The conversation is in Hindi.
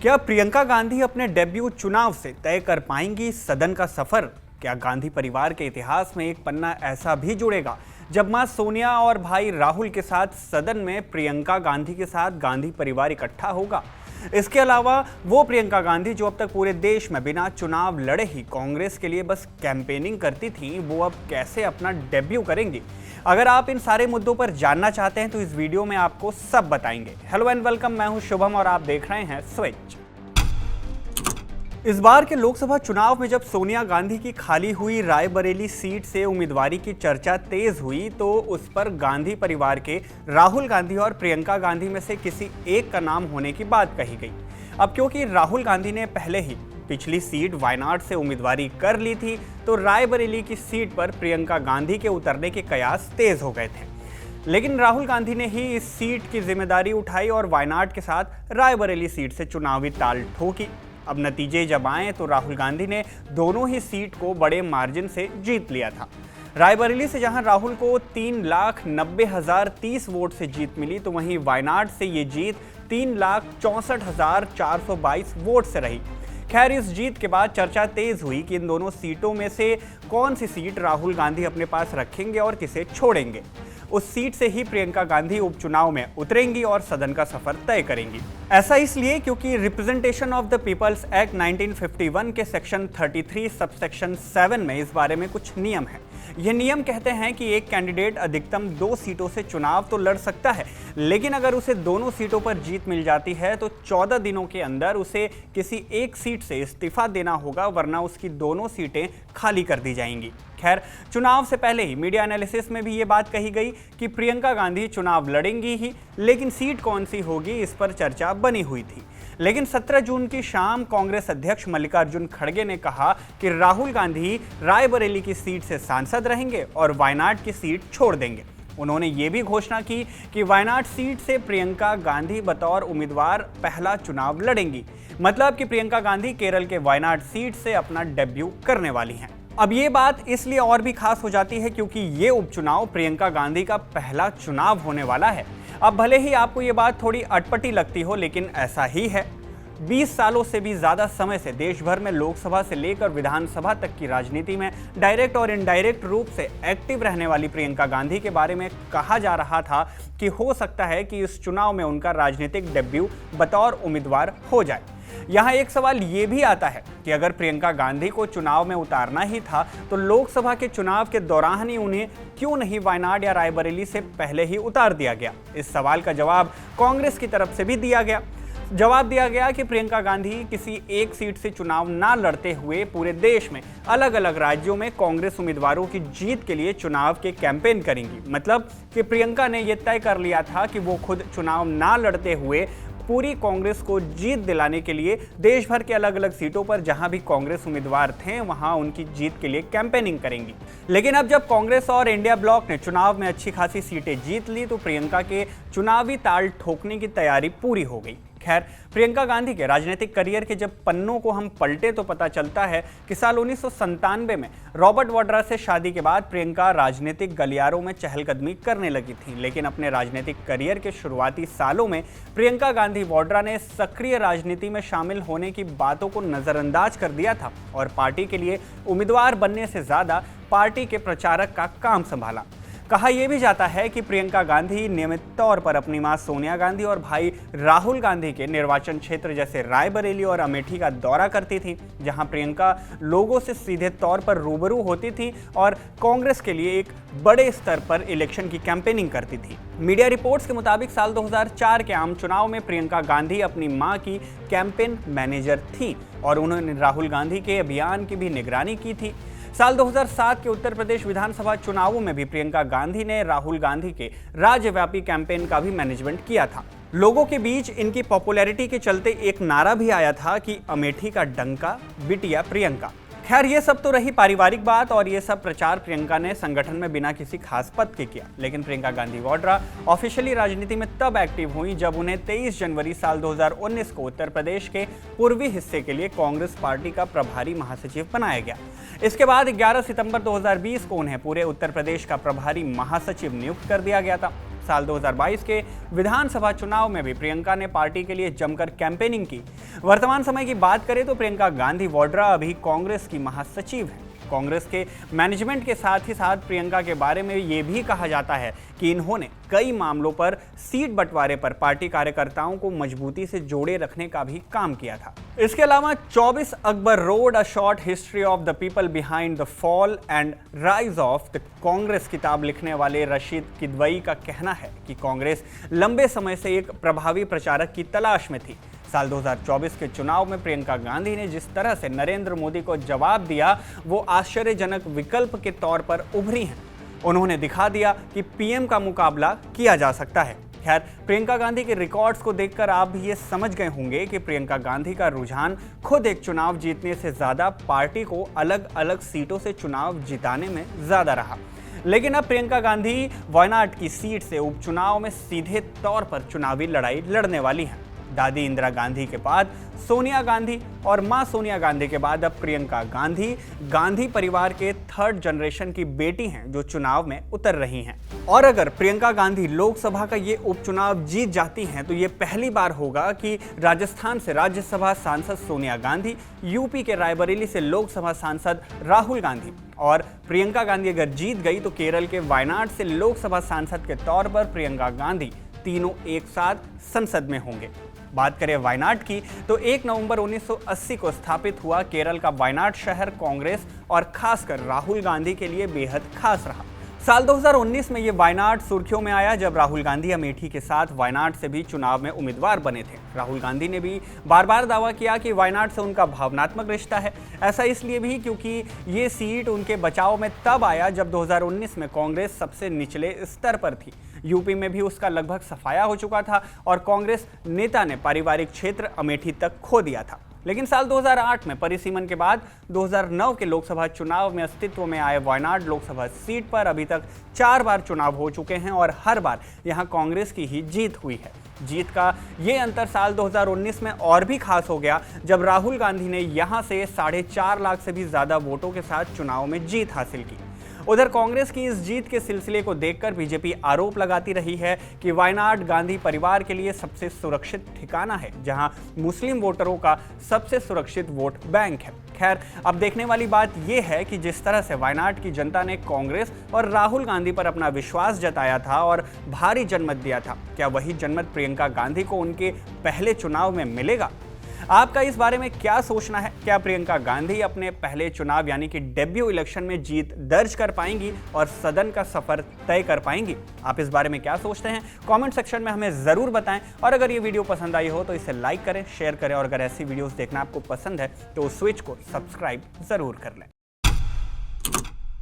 क्या प्रियंका गांधी अपने डेब्यू चुनाव से तय कर पाएंगी सदन का सफर? क्या गांधी परिवार के इतिहास में एक पन्ना ऐसा भी जुड़ेगा जब मां सोनिया और भाई राहुल के साथ सदन में प्रियंका गांधी के साथ गांधी परिवार इकट्ठा होगा? इसके अलावा वो प्रियंका गांधी जो अब तक पूरे देश में बिना चुनाव लड़े ही कांग्रेस के लिए बस कैंपेनिंग करती थी, वो अब कैसे अपना डेब्यू करेंगी? अगर आप इन सारे मुद्दों पर जानना चाहते हैं तो इस वीडियो में आपको सब बताएंगे। हेलो एंड वेलकम, मैं हूं शुभम और आप देख रहे हैं स्विच। इस बार के लोकसभा चुनाव में जब सोनिया गांधी की खाली हुई रायबरेली सीट से उम्मीदवारी की चर्चा तेज हुई तो उस पर गांधी परिवार के राहुल गांधी और प्रियंका गांधी में से किसी एक का नाम होने की बात कही गई। अब क्योंकि राहुल गांधी ने पहले ही पिछली सीट वायनाड से उम्मीदवारी कर ली थी तो रायबरेली की सीट पर प्रियंका गांधी के उतरने के कयास तेज हो गए थे। लेकिन राहुल गांधी ने ही इस सीट की जिम्मेदारी उठाई और वायनाड के साथ रायबरेली सीट से चुनावी ताल ठोकी। अब नतीजे जब आए तो राहुल गांधी ने दोनों ही सीट को बड़े मार्जिन से जीत लिया था। रायबरेली से जहां राहुल को 3,90,030 वोट से जीत मिली तो वहीं वायनाड से ये जीत 3,64,422 वोट से रही। खैर, इस जीत के बाद चर्चा तेज हुई कि इन दोनों सीटों में से कौन सी सीट राहुल गांधी अपने पास रखेंगे और किसे छोड़ेंगे। उस सीट से ही प्रियंका गांधी उपचुनाव में उतरेंगी और सदन का सफर तय करेंगी। ऐसा इसलिए क्योंकि representation of the people's act 1951 के सेक्शन 33 सबसेक्शन 7 में इस बारे में कुछ नियम है। ये नियम कहते हैं कि एक कैंडिडेट अधिकतम 2 सीटों से चुनाव तो लड़ सकता है, लेकिन अगर उसे दोनों सीटों पर जीत मिल जाती है तो 14 दिनों के अंदर उसे किसी एक सीट से इस्तीफा देना होगा, वरना उसकी दोनों सीटें खाली कर दी जाएंगी। खैर, चुनाव से पहले ही मीडिया एनालिसिस में भी ये बात कही गई कि प्रियंका गांधी चुनाव लड़ेंगी ही, लेकिन सीट कौन सी होगी इस पर चर्चा बनी हुई थी। लेकिन 17 जून की शाम कांग्रेस अध्यक्ष मल्लिकार्जुन खड़गे ने कहा कि राहुल गांधी रायबरेली की सीट से सांसद रहेंगे और वायनाड की सीट छोड़ देंगे। उन्होंने ये भी घोषणा की कि वायनाड सीट से प्रियंका गांधी बतौर उम्मीदवार पहला चुनाव लड़ेंगी। मतलब कि प्रियंका गांधी केरल के वायनाड सीट से अपना डेब्यू करने वाली हैं। अब ये बात इसलिए और भी खास हो जाती है क्योंकि ये उपचुनाव प्रियंका गांधी का पहला चुनाव होने वाला है। अब भले ही आपको ये बात थोड़ी अटपटी लगती हो, लेकिन ऐसा ही है। 20 सालों से भी ज़्यादा समय से देश भर में लोकसभा से लेकर विधानसभा तक की राजनीति में डायरेक्ट और इनडायरेक्ट रूप से एक्टिव रहने वाली प्रियंका गांधी के बारे में कहा जा रहा था कि हो सकता है कि इस चुनाव में उनका राजनीतिक डेब्यू बतौर उम्मीदवार हो जाए। यहाँ एक सवाल ये भी आता है कि अगर प्रियंका गांधी को चुनाव में उतारना ही था तो लोकसभा के चुनाव के दौरान ही उन्हें क्यों नहीं वायनाड या रायबरेली से पहले ही उतार दिया गया? इस सवाल का जवाब कांग्रेस की तरफ से भी दिया गया। जवाब दिया गया कि प्रियंका गांधी किसी एक सीट से चुनाव ना लड़ते हुए पूरे देश में अलग अलग राज्यों में कांग्रेस उम्मीदवारों की जीत के लिए चुनाव के कैंपेन करेंगी। मतलब कि प्रियंका ने यह तय कर लिया था कि वो खुद चुनाव ना लड़ते हुए पूरी कांग्रेस को जीत दिलाने के लिए देश भर के अलग अलग सीटों पर जहां भी कांग्रेस उम्मीदवार थे वहां उनकी जीत के लिए कैंपेनिंग करेंगी। लेकिन अब जब कांग्रेस और इंडिया ब्लॉक ने चुनाव में अच्छी खासी सीटें जीत ली तो प्रियंका के चुनावी ताल ठोकने की तैयारी पूरी हो गई। खैर, प्रियंका गांधी के राजनीतिक करियर के जब पन्नों को हम पलटे तो पता चलता है कि साल 1997 में रॉबर्ट वाड्रा से शादी के बाद प्रियंका राजनीतिक गलियारों में चहलकदमी करने लगी थी। लेकिन अपने राजनीतिक करियर के शुरुआती सालों में प्रियंका गांधी वाड्रा ने सक्रिय राजनीति में शामिल होने की बातों को नजरअंदाज कर दिया था और पार्टी के लिए उम्मीदवार बनने से ज्यादा पार्टी के प्रचारक का काम संभाला। कहा यह भी जाता है कि प्रियंका गांधी नियमित तौर पर अपनी मां सोनिया गांधी और भाई राहुल गांधी के निर्वाचन क्षेत्र जैसे रायबरेली और अमेठी का दौरा करती थी, जहां प्रियंका लोगों से सीधे तौर पर रूबरू होती थी और कांग्रेस के लिए एक बड़े स्तर पर इलेक्शन की कैंपेनिंग करती थी। मीडिया रिपोर्ट्स के मुताबिक साल 2004 के आम चुनाव में प्रियंका गांधी अपनी मां की कैंपेन मैनेजर थी और उन्होंने राहुल गांधी के अभियान की भी निगरानी की थी। साल 2007 के उत्तर प्रदेश विधानसभा चुनावों में भी प्रियंका गांधी ने राहुल गांधी के राज्यव्यापी कैंपेन का भी मैनेजमेंट किया था। लोगों के बीच इनकी पॉपुलैरिटी के चलते एक नारा भी आया था कि अमेठी का डंका बिटिया प्रियंका। खैर, ये सब तो रही पारिवारिक बात और ये सब प्रचार प्रियंका ने संगठन में बिना किसी खास पद के किया। लेकिन प्रियंका गांधी वाड्रा ऑफिशियली राजनीति में तब एक्टिव हुई जब उन्हें 23 जनवरी साल 2019 को उत्तर प्रदेश के पूर्वी हिस्से के लिए कांग्रेस पार्टी का प्रभारी महासचिव बनाया गया। इसके बाद 11 सितंबर 2020 को उन्हें पूरे उत्तर प्रदेश का प्रभारी महासचिव नियुक्त कर दिया गया था। साल 2022 के विधानसभा चुनाव में भी प्रियंका ने पार्टी के लिए जमकर कैंपेनिंग की। वर्तमान समय की बात करें तो प्रियंका गांधी वाड्रा अभी कांग्रेस की महासचिव हैं। कांग्रेस के मैनेजमेंट के साथ ही साथ प्रियंका के बारे में ये भी कहा जाता है कि इन्होंने कई मामलों पर सीट बंटवारे पर पार्टी कार्यकर्ताओं को मजबूती से जोड़े रखने का भी काम किया था। इसके अलावा 24 Akbar road a short history of the people behind the fall and rise of the Congress किताब लिखने वाले रशीद किदवई का कहना है कि कांग्रेस लंबे समय से एक प्रभावी प्रचारक की तलाश में थी। साल 2024 के चुनाव में प्रियंका गांधी ने जिस तरह से नरेंद्र मोदी को जवाब दिया वो आश्चर्यजनक विकल्प के तौर पर उभरी हैं। उन्होंने दिखा दिया कि पीएम का मुकाबला किया जा सकता है। खैर, प्रियंका गांधी के रिकॉर्ड्स को देखकर आप भी ये समझ गए होंगे कि प्रियंका गांधी का रुझान खुद एक चुनाव जीतने से ज्यादा पार्टी को अलग अलग सीटों से चुनाव जिताने में ज्यादा रहा। लेकिन अब प्रियंका गांधी वायनाड की सीट से उपचुनाव में सीधे तौर पर चुनावी लड़ाई लड़ने वाली हैं। दादी इंदिरा गांधी के बाद सोनिया गांधी और मां सोनिया गांधी के बाद अब प्रियंका गांधी गांधी परिवार के थर्ड जनरेशन की बेटी हैं जो चुनाव में उतर रही हैं। और अगर प्रियंका गांधी लोकसभा का ये उपचुनाव जीत जाती हैं तो ये पहली बार होगा कि राजस्थान से राज्यसभा सांसद सोनिया गांधी, यूपी के रायबरेली से लोकसभा सांसद राहुल गांधी और प्रियंका गांधी अगर जीत गई तो केरल के वायनाड से लोकसभा सांसद के तौर पर प्रियंका गांधी तीनों एक साथ संसद में होंगे। बात करें वायनाड की तो 1 नवंबर 1980 को स्थापित हुआ केरल का वायनाड शहर कांग्रेस और खासकर राहुल गांधी के लिए बेहद खास रहा। साल 2019 में ये वायनाड सुर्खियों में आया जब राहुल गांधी अमेठी के साथ वायनाड से भी चुनाव में उम्मीदवार बने थे। राहुल गांधी ने भी बार बार दावा किया कि वायनाड से उनका भावनात्मक रिश्ता है। ऐसा इसलिए भी क्योंकि ये सीट उनके बचाव में तब आया जब 2019 में कांग्रेस सबसे निचले स्तर पर थी। यूपी में भी उसका लगभग सफाया हो चुका था और कांग्रेस नेता ने पारिवारिक क्षेत्र अमेठी तक खो दिया था। लेकिन साल 2008 में परिसीमन के बाद 2009 के लोकसभा चुनाव में अस्तित्व में आए वायनाड लोकसभा सीट पर अभी तक 4 बार चुनाव हो चुके हैं और हर बार यहां कांग्रेस की ही जीत हुई है। जीत का ये अंतर साल 2019 में और भी खास हो गया जब राहुल गांधी ने यहां से 4.5 लाख से भी ज्यादा वोटों के साथ चुनाव में जीत हासिल की। उधर कांग्रेस की इस जीत के सिलसिले को देखकर बीजेपी आरोप लगाती रही है कि वायनाड गांधी परिवार के लिए सबसे सुरक्षित ठिकाना है जहां मुस्लिम वोटरों का सबसे सुरक्षित वोट बैंक है। खैर, अब देखने वाली बात यह है कि जिस तरह से वायनाड की जनता ने कांग्रेस और राहुल गांधी पर अपना विश्वास जताया था और भारी जनमत दिया था, क्या वही जनमत प्रियंका गांधी को उनके पहले चुनाव में मिलेगा? आपका इस बारे में क्या सोचना है? क्या प्रियंका गांधी अपने पहले चुनाव यानी कि डेब्यू इलेक्शन में जीत दर्ज कर पाएंगी और सदन का सफर तय कर पाएंगी? आप इस बारे में क्या सोचते हैं? कमेंट सेक्शन में हमें जरूर बताएं। और अगर ये वीडियो पसंद आई हो तो इसे लाइक करें, शेयर करें और अगर ऐसी वीडियोस देखना आपको पसंद है तो स्विच को सब्सक्राइब जरूर कर लें।